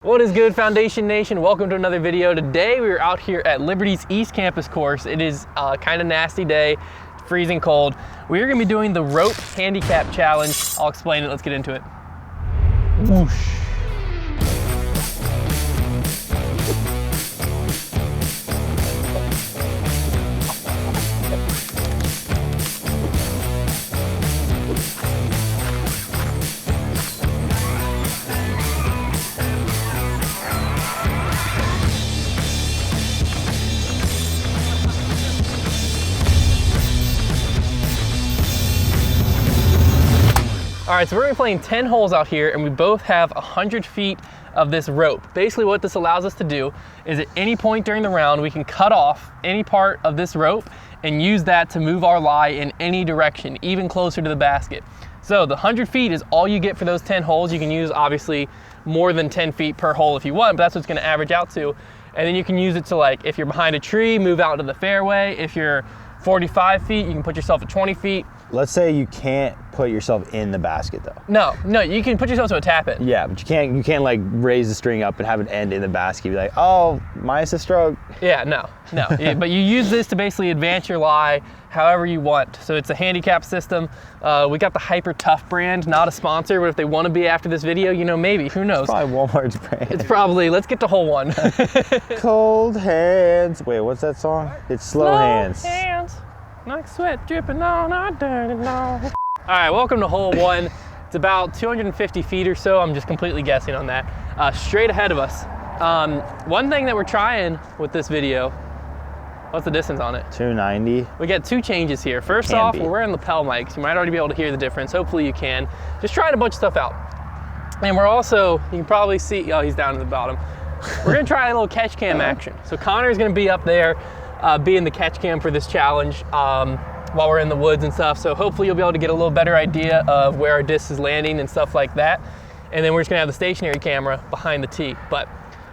What is good, Foundation Nation? Welcome to another video. Today we are out here at Liberty's East Campus course. It is a kind of nasty day, freezing cold. We are going to be doing the rope handicap challenge. I'll explain it. Let's get into it. Whoosh. All right, so we're gonna be playing 10 holes out here, and we both have 100 feet of this rope. Basically what this allows us to do is at any point during the round, we can cut off any part of this rope and use that to move our lie in any direction, even closer to the basket. So the 100 feet is all you get for those 10 holes. You can use obviously more than 10 feet per hole if you want, but that's what it's gonna average out to. And then you can use it to, like, if you're behind a tree, move out to the fairway. If you're 45 feet, you can put yourself at 20 feet. Let's say you can't put yourself in the basket though. No, you can put yourself to a tap in. Yeah, but you can't like raise the string up and have it end in the basket. Be like, oh, minus a stroke. Yeah, no. But you use this to basically advance your lie however you want. So it's a handicap system. We got the Hyper Tough brand, not a sponsor, but if they want to be after this video, you know, maybe, who knows? It's probably Walmart's brand. It's probably, let's get to hole one. Cold hands. Wait, what's that song? It's Slow Hands. Like sweat dripping on our dirty lawn. All right, welcome to hole one. It's about 250 feet or so. I'm just completely guessing on that. Straight ahead of us. One thing that we're trying with this video, what's the distance on it? 290. We got two changes here. First off, we're wearing lapel mics. You might already be able to hear the difference. Hopefully you can. Just trying a bunch of stuff out. And we're also, you can probably see, oh, he's down at the bottom. We're gonna try a little catch cam action. So Connor's gonna be up there, being the catch cam for this challenge while we're in the woods and stuff. So hopefully you'll be able to get a little better idea of where our disc is landing and stuff like that. And then we're just gonna have the stationary camera behind the tee. But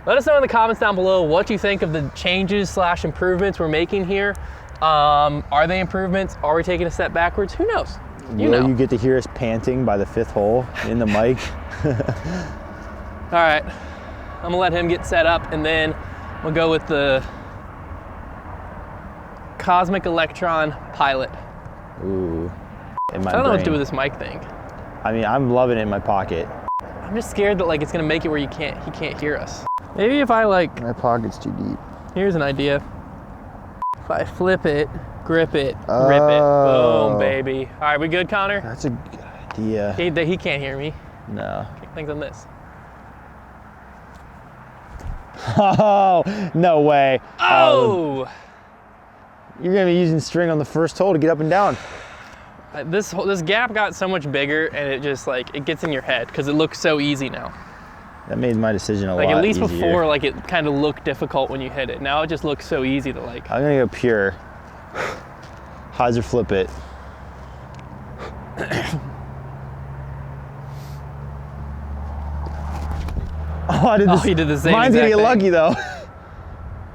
let us know in the comments down below what you think of the changes / improvements we're making here. Are they improvements? Are we taking a step backwards? Who knows? Will you get to hear us panting by the 5th hole in the mic? All right, I'm gonna let him get set up, and then we'll go with the Cosmic Electron Pilot. Ooh, in my I don't know what to do brain. with this mic thing. I mean, I'm loving it in my pocket. I'm just scared that, like, it's gonna make it where he can't hear us. Maybe if I, like, My pocket's too deep. here's an idea. If I flip it, grip it, rip it, boom, baby. All right, we good, Connor? That's a good idea. He can't hear me. No. Things on this. Oh, no way. Oh! You're gonna be using string on the first hole to get up and down. This gap got so much bigger, and it just, like, it gets in your head because it looks so easy now. That made my decision a lot Like, at least easier. before, like, it kind of looked difficult when you hit it. Now it just looks so easy to, like. I'm gonna go pure. Hyzer flip it. Oh, I did this. He did the same Mine's gonna exact get thing. lucky though.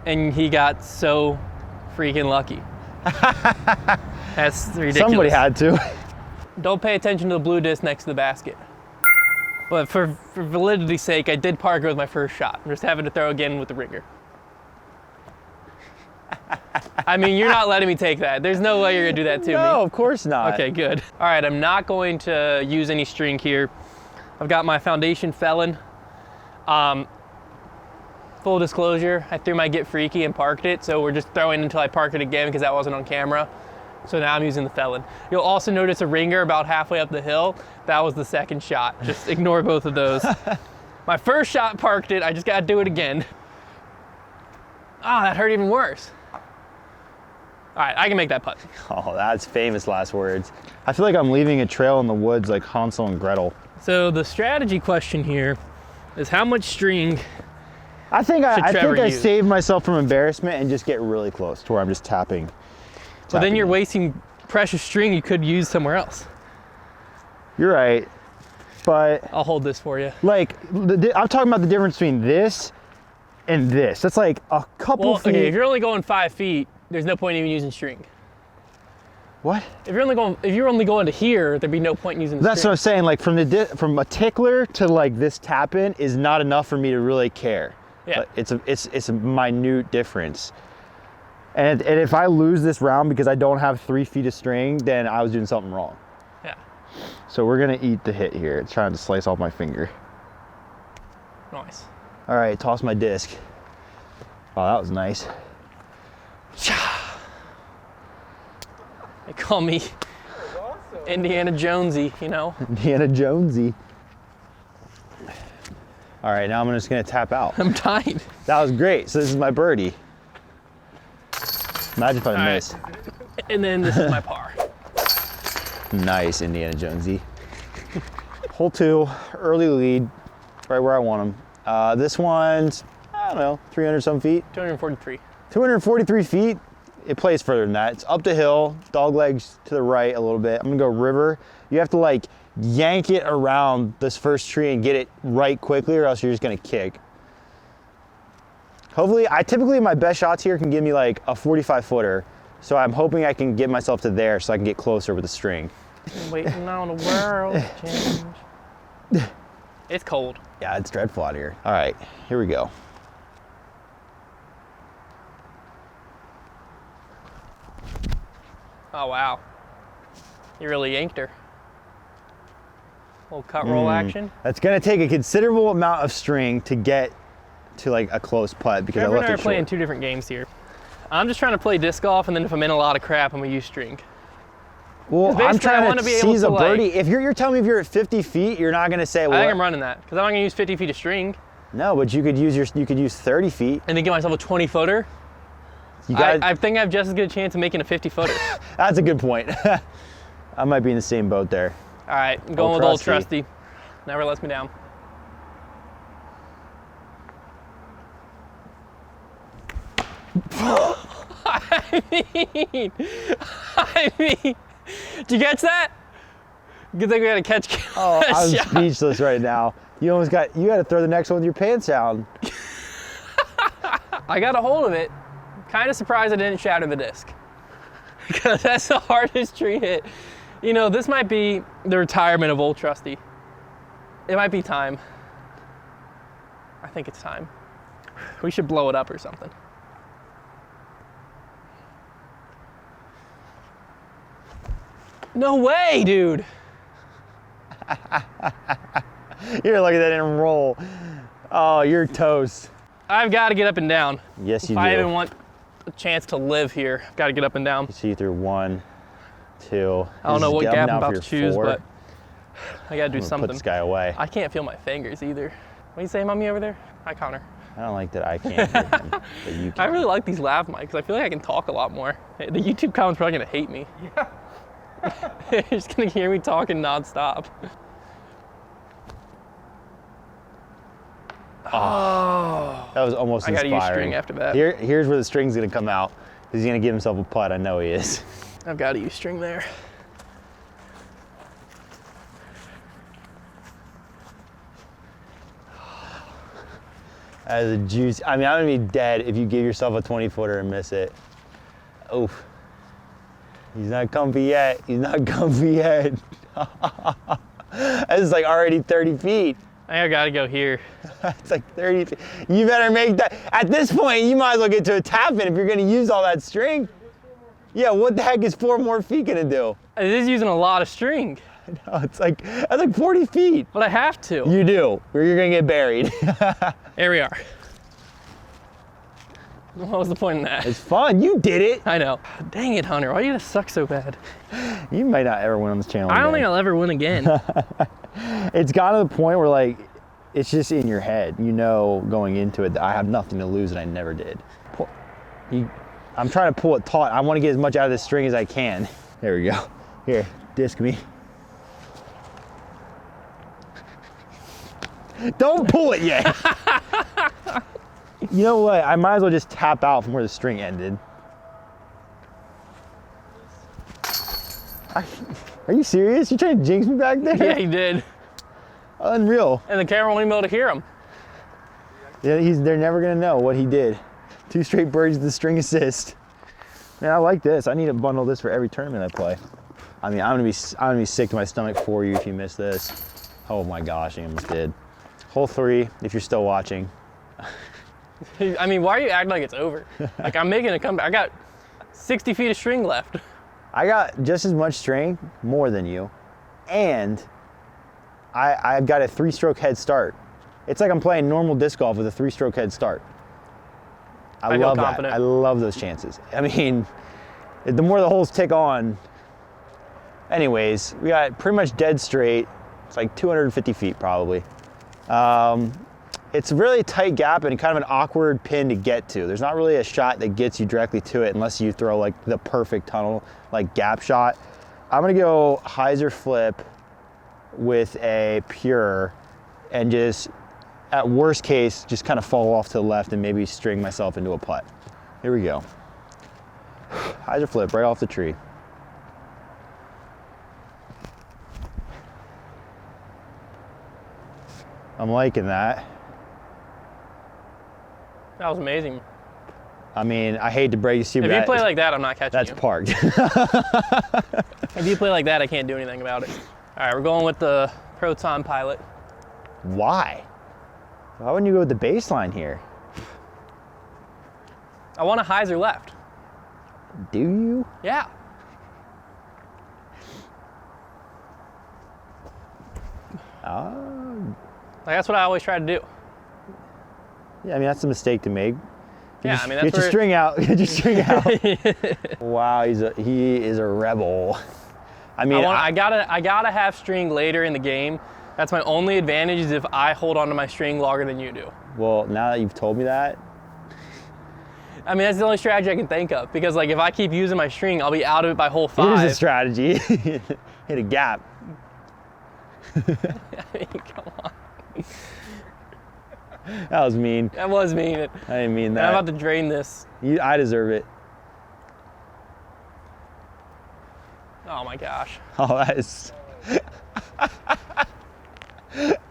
And he got so freaking lucky. That's ridiculous. Somebody had to. Don't pay attention to the blue disc next to the basket. But for validity's sake, I did park it with my first shot. I'm just having to throw again with the ringer. I mean, you're not letting me take that. There's no way you're gonna do that to me. No, of course not. Okay, good. All right, I'm not going to use any string here. I've got my Foundation Felon. Full disclosure, I threw my Get Freaky and parked it, so we're just throwing until I park it again because that wasn't on camera. So now I'm using the Felon. You'll also notice a ringer about halfway up the hill. That was the second shot. Just ignore both of those. My first shot parked it, I just gotta do it again. Ah, that hurt even worse. All right, I can make that putt. Oh, that's famous last words. I feel like I'm leaving a trail in the woods like Hansel and Gretel. So the strategy question here is how much string I think I use? saved myself from embarrassment and just get really close to where I'm just tapping. So then you're wasting precious string you could use somewhere else. You're right, but I'll hold this for you. like, I'm talking about the difference between this and this. That's like a couple feet. Okay, if you're only going 5 feet, there's no point even using string. What? If you're only going to here, there'd be no point in using the That's what string. I'm saying. Like from a tickler to like this tap in is not enough for me to really care. Yeah. But it's a minute difference. And if I lose this round because I don't have 3 feet of string, then I was doing something wrong. Yeah. So we're gonna eat the hit here. It's trying to slice off my finger. Nice. All right, toss my disc. Oh, that was nice. They call me Indiana Jonesy, you know? Indiana Jonesy. All right, now I'm just gonna tap out. I'm tied. That was great. So this is my birdie. Imagine if I All right. missed. And then this is my par. Nice, Indiana Jonesy. Hole 2, early lead, right where I want them. This one's, I don't know, 300 some feet. 243. 243 feet. It plays further than that. It's up the hill, dog legs to the right a little bit. I'm gonna go river. You have to like yank it around this first tree and get it right quickly, or else you're just gonna kick. Hopefully, typically my best shots here can give me like a 45 footer. So I'm hoping I can get myself to there so I can get closer with the string. I'm waiting on the world to change. It's cold. Yeah, it's dreadful out here. All right, here we go. Oh, wow. You really yanked her. Little cut roll action. That's gonna take a considerable amount of string to get to like a close putt because Trevor I and I left are it playing short. 2 different games here. I'm just trying to play disc golf, and then if I'm in a lot of crap, I'm gonna use string. Well, I'm basically, I trying wanna to be able seize to, a birdie. like- If you're telling me if you're at 50 feet, you're not gonna say, I well, think I'm running that, because I'm not gonna use 50 feet of string, no, but you could use 30 feet. and then get myself a 20 footer. You got. I think I have just as good a chance of making a 50 footer. That's a good point. I might be in the same boat there. All right, I'm going with old trusty. Never lets me down. I mean, did you catch that? Good thing we had a catch. Oh, I'm shot. speechless right now. You had to throw the next one with your pants down. I got a hold of it. Kind of surprised I didn't shatter the disc. Because that's the hardest tree hit. You know, this might be the retirement of old trusty. It might be time. I think it's time. We should blow it up or something. No way, dude. You're lucky that didn't roll. Oh, you're toast. I've got to get up and down. Yes, you If I do. even want a chance to live here, I've got to get up and down. See through 1, 2. I don't know what gap I'm about to for your choose, 4. but I got to do I'm gonna something. Put this guy away. I can't feel my fingers either. What do you say, mommy, over there? Hi, Connor. I don't like that I can't hear him, but you can. I really like these lav mics. I feel like I can talk a lot more. The YouTube comments probably gonna hate me. Yeah. They're just gonna hear me talking nonstop. Oh. That was almost I gotta inspiring. use string after that. Here's where the string's gonna come out. He's gonna give himself a putt. I know he is. I've got to use string there. That is a juice. I mean, I'm gonna be dead if you give yourself a 20-footer and miss it. Oof. He's not comfy yet. He's not comfy yet. This is like already 30 feet. I think I gotta go here. It's like 30 feet. You better make that. At this point, you might as well get to a tap in if you're gonna use all that string. Yeah, what the heck is 4 more feet gonna do? It is using a lot of string, No, that's like 40 feet. but I have to. You do, or you're gonna get buried. Here we are. What was the point in that? It's fun, you did it. I know. Dang it, Hunter. Why you gotta suck so bad? You might not ever win on this channel I don't again. think I'll ever win again. It's gotten to the point where like, it's just in your head. You know going into it that I have nothing to lose and I never did. I'm trying to pull it taut. I want to get as much out of this string as I can. There we go. Here, disc me. Don't pull it yet. You know what? I might as well just tap out from where the string ended. Are you serious? You trying to jinx me back there? Yeah, he did. Unreal. And the camera won't even be able to hear him. Yeah, they're never gonna know what he did. 2 straight birdies with the string assist. Man, I like this. I need to bundle this for every tournament I play. I mean, I'm gonna be sick to my stomach for you if you miss this. Oh my gosh, I almost did. Hole 3, if you're still watching. I mean, why are you acting like it's over? Like, I'm making a comeback. I got 60 feet of string left. I got just as much string, more than you, and I've got a 3-stroke head start. It's like I'm playing normal disc golf with a 3-stroke head start. I love that. I love those chances. I mean, the more the holes tick on. Anyways, we got pretty much dead straight. It's like 250 feet probably. It's a really tight gap and kind of an awkward pin to get to. There's not really a shot that gets you directly to it unless you throw like the perfect tunnel, like gap shot. I'm gonna go hyzer flip with a pure and just, at worst case, just kind of fall off to the left and maybe string myself into a putt. Here we go. Hyzer flip right off the tree. I'm liking that. That was amazing. I mean, I hate to break you, Steve. If you play like that, I'm not catching you. That's parked. If you play like that, I can't do anything about it. All right, we're going with the Proton Pilot. Why? Why wouldn't you go with the baseline here? I want a hyzer left. Do you? Yeah. Like, that's what I always try to do. Yeah, I mean, that's a mistake to make. Yeah, I mean, that's get your string out. Get your string out. Wow, he is a rebel. I mean, I gotta have string later in the game. That's my only advantage is if I hold onto my string longer than you do. Well, now that you've told me that. I mean, that's the only strategy I can think of because, like, if I keep using my string, I'll be out of it by hole 5. Here's a strategy. Hit a gap. I mean, come on. That was mean. That was mean. I didn't mean that. I'm about to drain this. I deserve it. Oh my gosh. Oh, that is.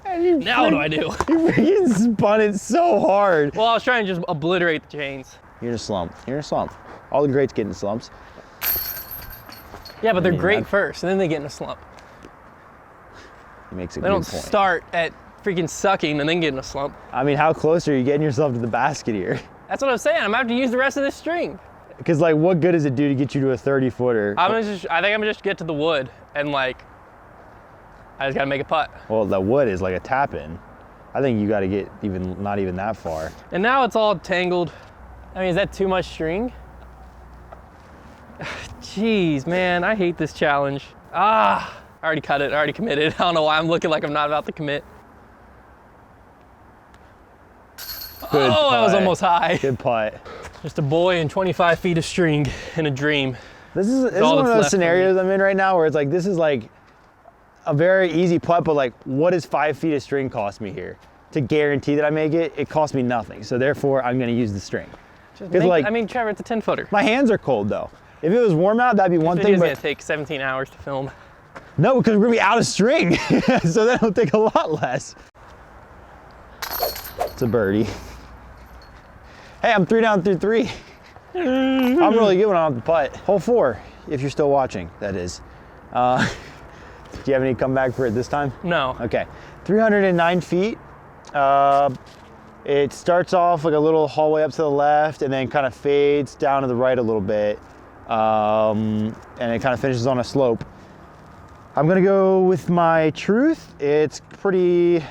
Now what do I do? You freaking spun it so hard. Well, I was trying to just obliterate the chains. You're in a slump. You're in a slump. All the greats get in slumps. Yeah, but they're great first, and then they get in a slump. He makes a They good don't point. start at freaking sucking and then get in a slump. I mean, how close are you getting yourself to the basket here? That's what I'm saying. I'm gonna have to use the rest of this string. Because, like, what good does it do to get you to a 30-footer? I think I'm gonna just get to the wood and, like, I just gotta make a putt. Well, the wood is like a tap-in. I think you got to get not even that far. And now it's all tangled. I mean, is that too much string? Jeez, man, I hate this challenge. I already cut it. I already committed. I don't know why I'm looking like I'm not about to commit. Good putt. That was almost high. Good putt. Just a boy and 25 feet of string in a dream. This is one of those scenarios I'm in right now where it's like, this is like a very easy putt, but like, what does 5 feet of string cost me here? To guarantee that I make it, it costs me nothing. So therefore, I'm gonna use the string. I mean, Trevor, it's a 10-footer. My hands are cold though. If it was warm out, that'd be one thing. It's gonna take 17 hours to film. No, because we're gonna be out of string. So that'll take a lot less. It's a birdie. Hey, I'm 3 down through 3. I'm really good when I'm off the putt. Hole 4, if you're still watching, that is. Do you have any comeback for it this time? No. Okay, 309 feet. It starts off like a little hallway up to the left and then kind of fades down to the right a little bit. And it kind of finishes on a slope. I'm gonna go with my truth. It's pretty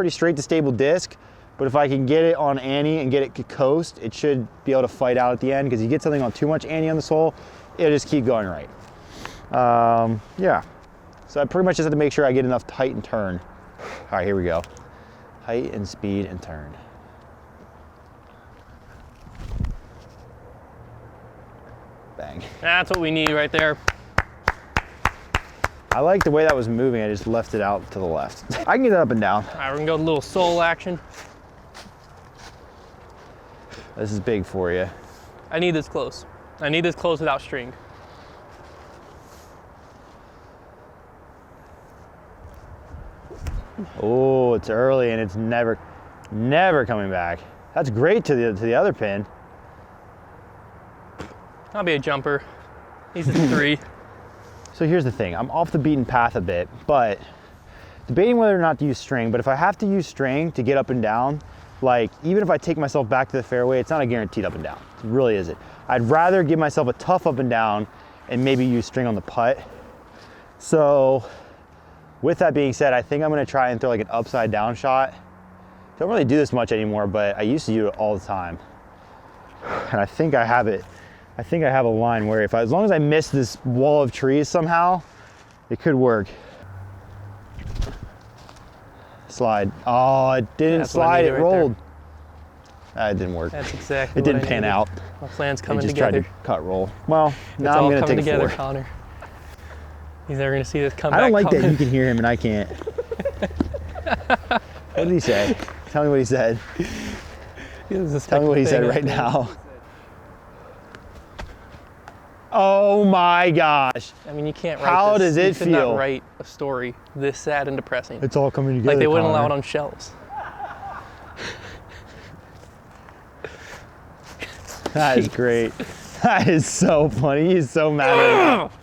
straight to stable disc, but if I can get it on Annie and get it to coast, it should be able to fight out at the end, because you get something on too much Annie on this hole, it'll just keep going right. Yeah, so I pretty much just have to make sure I get enough height and turn. All right, here we go. Height and speed and turn. Bang. That's what we need right there. I like the way that was moving. I just left it out to the left. I can get it up and down. All right, we're gonna go with a little soul action. This is big for you. I need this close. I need this close without string. Oh, it's early and it's never coming back. That's great to the other pin. I'll be a jumper. He's a 3. So here's the thing. I'm off the beaten path a bit, but debating whether or not to use string. But if I have to use string to get up and down, like even if I take myself back to the fairway, it's not a guaranteed up and down. It really isn't. I'd rather give myself a tough up and down and maybe use string on the putt. So with that being said, I think I'm gonna try and throw like an upside down shot. Don't really do this much anymore, but I used to do it all the time. And I think I have it. I think I have a line where as long as I miss this wall of trees somehow, it could work. Slide. Oh, it didn't slide, it rolled. It didn't work. That's exactly it didn't pan out. My plan's coming just together. Tried to cut roll. Well, now I'm gonna take together, 4. Connor. He's never gonna see this comeback. I don't like that you can hear him and I can't. What did he say? Tell me what he said. Tell me what he said right now. Oh my gosh. I mean, you can't write How this. does it you could feel? not write a story this sad and depressing. It's all coming together. Like they wouldn't allow it Connor. on shelves. That is great. That is so funny. He's so mad at me.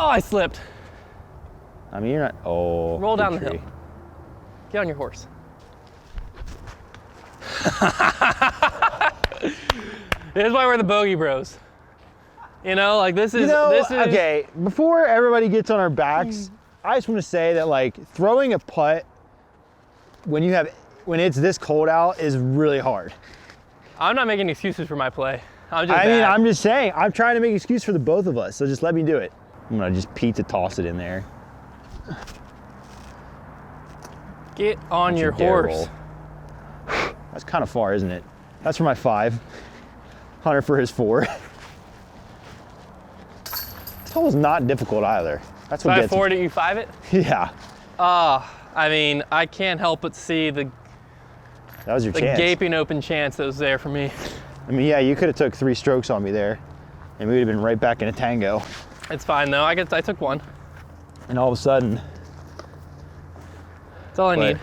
Oh, I slipped. I mean, you're not. Oh. Roll down the tree. hill. Get on your horse. This is why we're the bogey bros. You know, like this is, okay, before everybody gets on our backs, I just want to say that like throwing a putt when it's this cold out is really hard. I'm not making excuses for my play. I'm just saying, I'm trying to make an excuse for the both of us, so just let me do it. I'm gonna just pizza toss it in there. Get on your horse. That's kind of far, isn't it? That's for my 5. Hunter for his 4. This hole is not difficult either. That's what gets 5-4, did you 5 it? Yeah. I mean, I can't help but see the gaping open chance that was there for me. I mean, yeah, you could have took 3 strokes on me there, and we would have been right back in a tango. It's fine though. I took 1. And all of a sudden, that's all I need.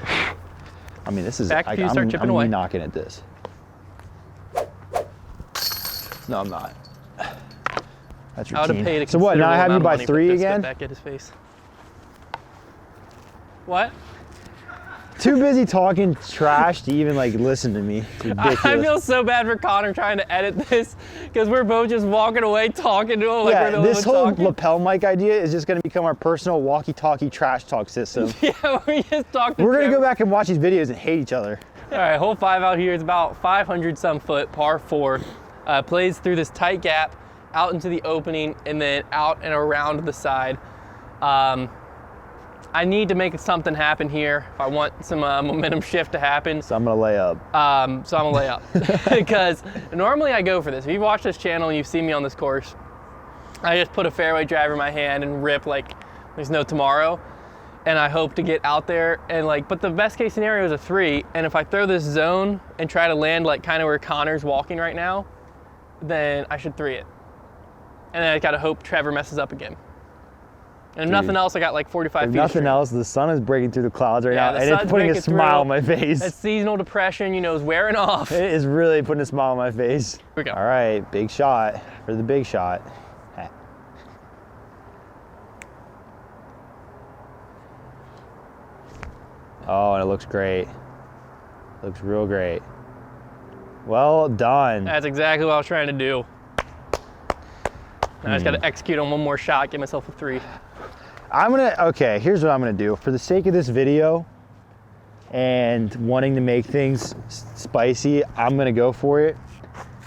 I mean, this is. Back to you, start chipping away. I'm knocking at this. No, I'm not. That's routine. I would have paid a So what? Now I have you by money, 3 again? Back at his face. What? Too busy talking trash to even like listen to me. It's ridiculous. I feel so bad for Connor trying to edit this because we're both just walking away talking to him like we're the this whole talking. lapel mic idea is just going to become our personal walkie-talkie trash talk system. Yeah, we just talked. We're going to go back and watch these videos and hate each other. All right, hole 5 out here is about 500 some foot, par 4. Plays through this tight gap, out into the opening, and then out and around the side. I need to make something happen here if I want some momentum shift to happen. So I'm gonna lay up. So I'm gonna lay up because normally I go for this. If you've watched this channel and you've seen me on this course, I just put a fairway driver in my hand and rip like there's no tomorrow. And I hope to get out there and like, but the best case scenario is a 3. And if I throw this zone and try to land like kind of where Connor's walking right now, then I should 3 it. And then I gotta hope Trevor messes up again. And if nothing else, I got like 45 feet. If nothing else, the sun is breaking through the clouds right now, and it's putting a smile on my face. That seasonal depression, you know, is wearing off. It is really putting a smile on my face. Here we go. All right, big shot for the big shot. Oh, and it looks great. Looks real great. Well done. That's exactly what I was trying to do. Now I just got to execute on one more shot, get myself a 3. Okay, here's what I'm gonna do. For the sake of this video and wanting to make things spicy, I'm gonna go for it.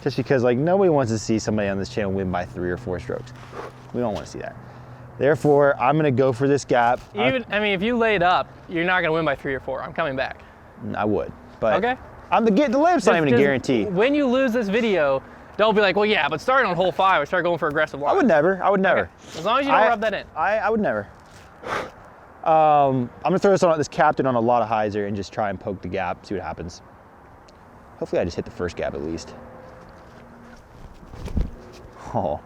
Just because like nobody wants to see somebody on this channel win by 3 or 4 strokes. We don't want to see that. Therefore, I'm gonna go for this gap. I mean, if you laid up, you're not gonna win by 3 or 4. I'm coming back. I would, but okay. The lamp's not even a guarantee. When you lose this video, don't be like, well, yeah, but starting on hole 5, I start going for aggressive line. I would never. Okay. As long as you don't rub that in. I would never. I'm gonna throw this captain on a lot of hyzer and just try and poke the gap, see what happens. Hopefully I just hit the first gap at least. Oh.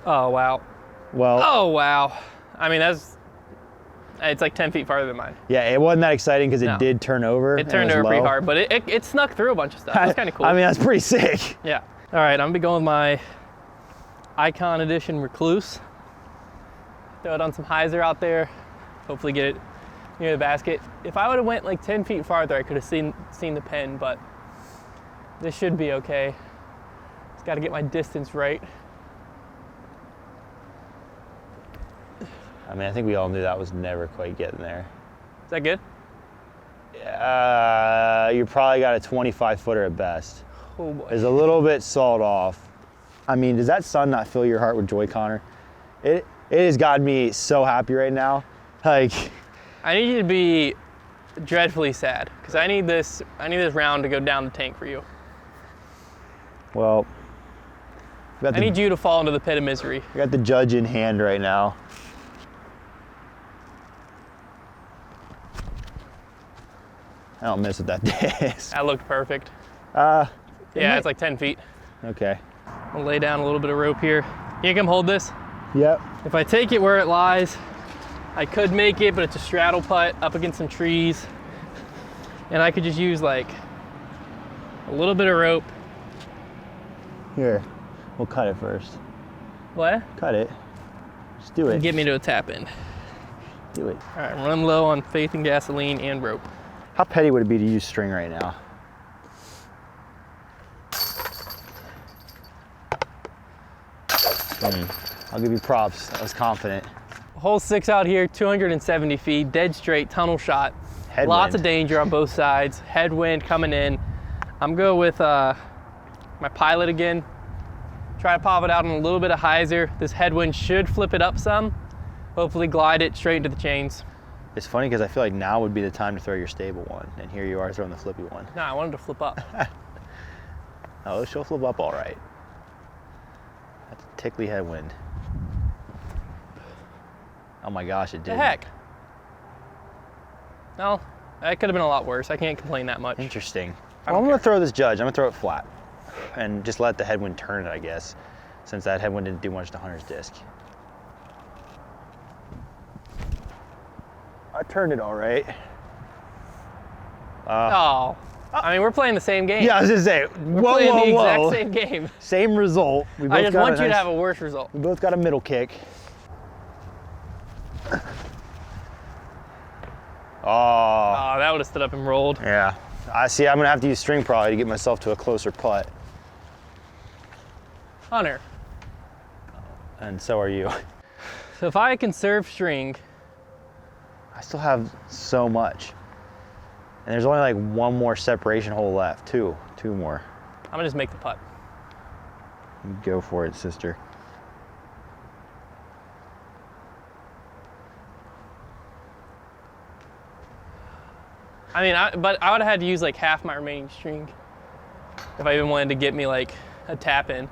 Oh, wow. Well. Oh, wow. I mean, it's like 10 feet farther than mine. Yeah, it wasn't that exciting because it did turn over. It turned over pretty hard, but it snuck through a bunch of stuff. That's kind of cool. I mean, that's pretty sick. Yeah. All right, I'm gonna be going with my Icon Edition Recluse. Throw it on some hyzer out there. Hopefully get it near the basket. If I would have went like 10 feet farther, I could have seen the pin, but this should be okay. Just got to get my distance right. I mean, I think we all knew that was never quite getting there. Is that good? You probably got a 25 footer at best. Oh boy. It's a little bit sawed off. I mean, does that sun not fill your heart with joy, Connor? It has got me so happy right now. Like, I need you to be dreadfully sad because I need this round to go down the tank for you. well, I need you to fall into the pit of misery. I got the judge in hand right now. I don't miss with that disc. That looked perfect. Yeah, It's like 10 feet. Okay. I'll lay down a little bit of rope here. Can you come hold this? Yep. If I take it where it lies, I could make it, but it's a straddle putt up against some trees. And I could just use like a little bit of rope. Here, we'll cut it first. What? Cut it. Just do it. And get me to a tap in. Do it. All right, run low on faith and gasoline and rope. How petty would it be to use string right now? I'll give you props. I was confident. Hole 6 out here, 270 feet, dead straight, tunnel shot. Headwind. Lots of danger on both sides. Headwind coming in. I'm going with my pilot again. Try to pop it out on a little bit of hyzer. This headwind should flip it up some. Hopefully glide it straight into the chains. It's funny because I feel like now would be the time to throw your stable one, and here you are throwing the flippy one. No, I wanted to flip up. Oh, she'll flip up all right. That's a tickly headwind. Oh my gosh, it did. The heck? No, that could have been a lot worse. I can't complain that much. Interesting. I Well, don't I'm gonna care. throw this judge. I'm gonna throw it flat, and just let the headwind turn it, I guess, since that headwind didn't do much to Hunter's disc. I turned it all right. Oh, I mean, we're playing the same game. Yeah, I was gonna say, We're whoa, playing the whoa, exact same game. Same result. We both I just got want a you to nice- have a worse result. We both got a middle kick. Oh, Oh, that would have stood up and rolled. yeah. I see. I'm gonna have to use string probably to get myself to a closer putt, Hunter, and so are you. so if I conserve string, I still have so much, and there's only like one more separation hole left. Two more. I'm gonna just make the putt. Go for it, sister. I mean, but I would have had to use like half my remaining string if I even wanted to get me like a tap in.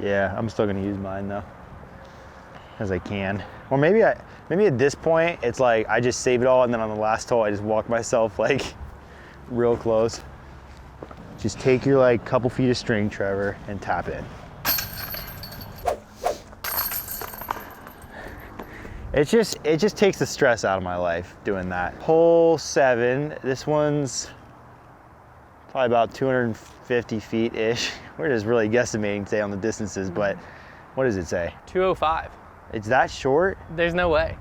Yeah, I'm still gonna use mine though, as I can. Or maybe at this point it's like I just save it all, and then on the last hole I just walk myself like real close. Just take your like couple feet of string, Trevor, and tap in. It just takes the stress out of my life doing that. Hole 7, this one's probably about 250 feet-ish. We're just really guesstimating today on the distances, but what does it say? 205. It's that short? There's no way.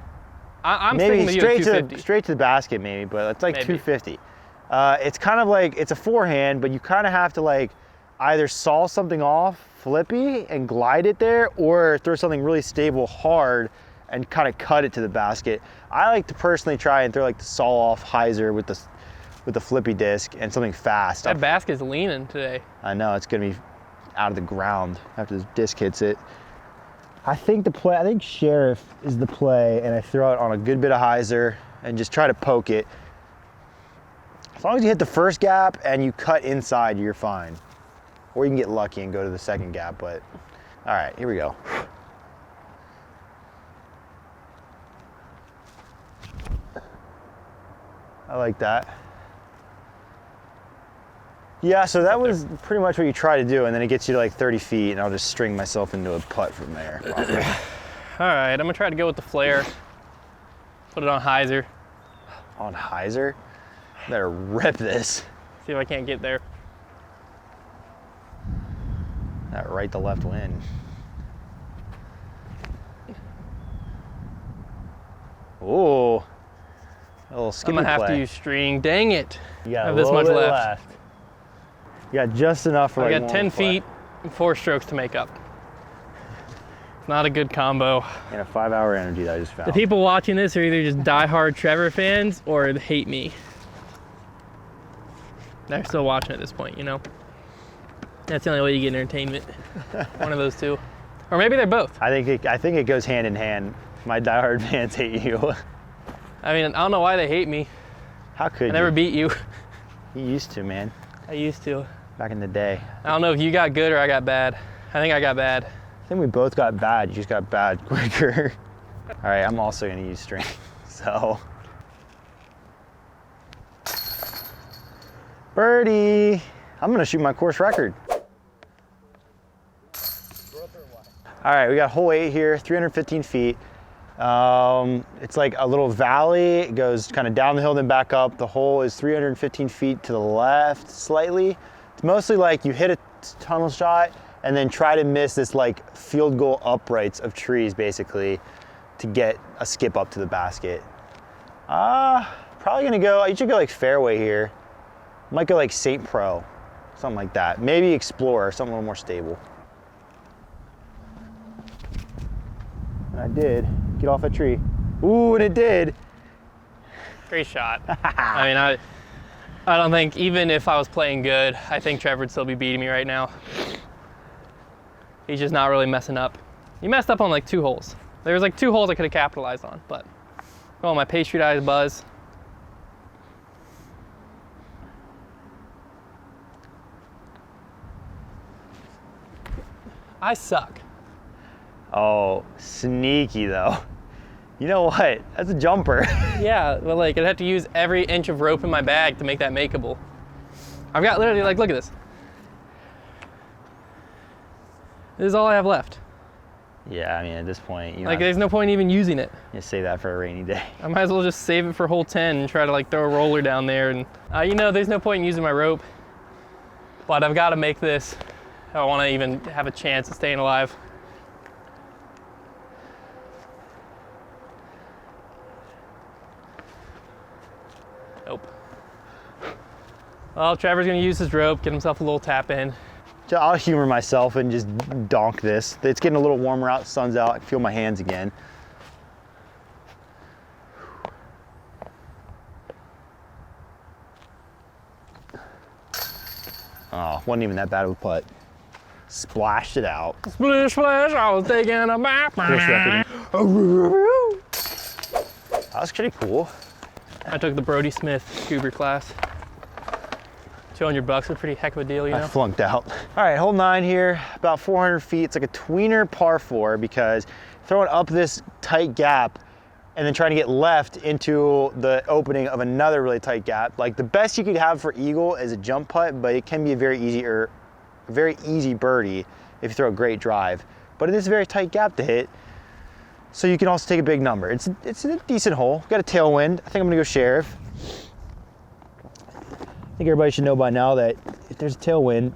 I'm Maybe sticking with you at 250. straight to the basket maybe, but it's like Maybe. 250. It's kind of like, it's a forehand, but you kind of have to like either saw something off flippy and glide it there, or throw something really stable hard and kind of cut it to the basket. I like to personally try and throw like the saw off hyzer with the flippy disc and something fast. That basket's leaning today. I know it's gonna be out of the ground after this disc hits it. I think Sheriff is the play, and I throw it on a good bit of hyzer and just try to poke it. As long as you hit the first gap and you cut inside, you're fine. Or you can get lucky and go to the second gap, but all right, here we go. I like that. Yeah, so that was pretty much what you try to do, and then it gets you to like 30 feet, and I'll just string myself into a putt from there. All right, I'm gonna try to go with the flare. Put it on hyzer. On hyzer? Better rip this. See if I can't get there. That right to left wind. Ooh, a little skippy I'm gonna have play. to use string. Dang it. You got I have a this little much bit left. You got just enough for I like got one 10 play. feet and 4 strokes to make up. It's not a good combo. And a 5-hour energy that I just found. The people watching this are either just diehard Trevor fans or they hate me. They're still watching at this point, you know? That's the only way you get entertainment. One of those two. Or maybe they're both. I think it goes hand in hand. My diehard fans hate you. I mean, I don't know why they hate me. How could I never beat you. You used to, man. I used to. Back in the day. I don't know if you got good or I got bad. I think I got bad. I think we both got bad. You just got bad quicker. All right, I'm also gonna use string. So. Birdie. I'm gonna shoot my course record. All right, we got hole 8 here, 315 feet. It's like a little valley. It goes kind of down the hill, then back up. The hole is 315 feet to the left slightly. It's mostly like you hit a tunnel shot and then try to miss this like field goal uprights of trees basically to get a skip up to the basket. Probably gonna go, you should go like fairway here. Might go like St. Pro, something like that. Maybe Explorer, something a little more stable. And I did get off a tree. Ooh, and it did. Great shot. I mean, I don't think, even if I was playing good, I think Trevor would still be beating me right now. He's just not really messing up. He messed up on like 2 holes. There was like 2 holes I could have capitalized on, but oh, my pastry eyes buzz. I suck. Oh, sneaky though. You know what? That's a jumper. Yeah, but like I'd have to use every inch of rope in my bag to make that makeable. I've got literally, like, look at this. This is all I have left. Yeah, I mean, at this point, you Like, there's no point even using it. you save that for a rainy day. I might as well just save it for hole 10 and try to like throw a roller down there. And you know, there's no point in using my rope, but I've got to make this if I want to even have a chance of staying alive. Nope. Well, Trevor's gonna use his rope, get himself a little tap in. So I'll humor myself and just donk this. It's getting a little warmer out, sun's out, I can feel my hands again. Oh, wasn't even that bad of a putt. Splashed it out. Splish, splash, I was taking a bath. That was pretty cool. I took the Brody Smith scuba class. $200 was a pretty heck of a deal, you I know? flunked out. All right, hole 9 here, about 400 feet. It's like a tweener par 4 because throwing up this tight gap and then trying to get left into the opening of another really tight gap. Like the best you could have for eagle is a jump putt, but it can be a very easy birdie if you throw a great drive. But it is a very tight gap to hit, so you can also take a big number. It's a decent hole. Got a tailwind. I think I'm gonna go sheriff. I think everybody should know by now that if there's a tailwind,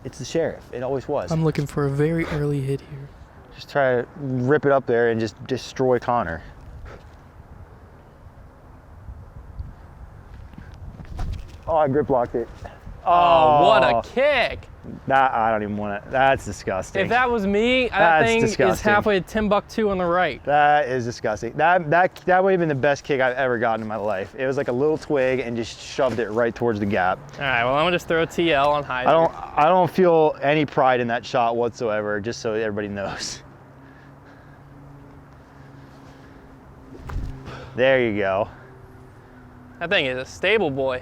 it's the sheriff. It always was. I'm looking for a very early hit here. Just try to rip it up there and just destroy Connor. Oh, I grip locked it. Oh, what a kick. That, I don't even want to, that's disgusting. If that was me, that That's thing is disgusting. halfway to Timbuktu on the right. That is disgusting. That would have been the best kick I've ever gotten in my life. It was like a little twig and just shoved it right towards the gap. All right, well, I'm gonna just throw a TL on high. I don't feel any pride in that shot whatsoever, just so everybody knows. There you go. That thing is a stable boy.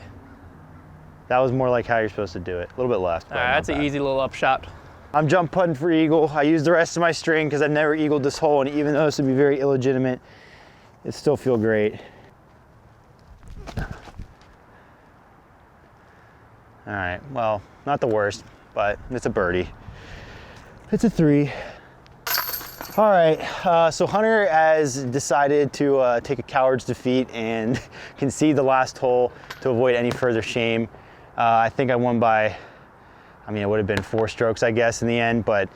That was more like how you're supposed to do it. A little bit left. All right, that's an easy little upshot. I'm jump putting for eagle. I used the rest of my string because I've never eagled this hole, and even though this would be very illegitimate, it still feel great. All right, well, not the worst, but it's a birdie. It's a 3. All right, so Hunter has decided to take a coward's defeat and concede the last hole to avoid any further shame. I think I won by, I mean, it would have been 4 strokes, I guess, in the end, but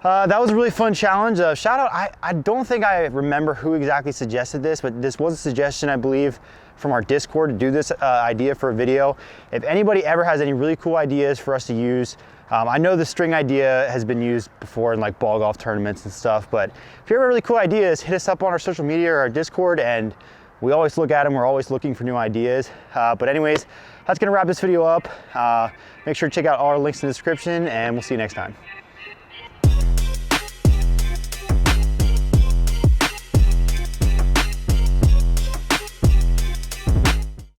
That was a really fun challenge. Shout out, I don't think I remember who exactly suggested this, but this was a suggestion, I believe, from our Discord to do this idea for a video. If anybody ever has any really cool ideas for us to use, I know the string idea has been used before in like ball golf tournaments and stuff, but if you have really cool ideas, hit us up on our social media or our Discord, and we always look at them. We're always looking for new ideas. But anyways, that's gonna wrap this video up. Make sure to check out all our links in the description, and we'll see you next time.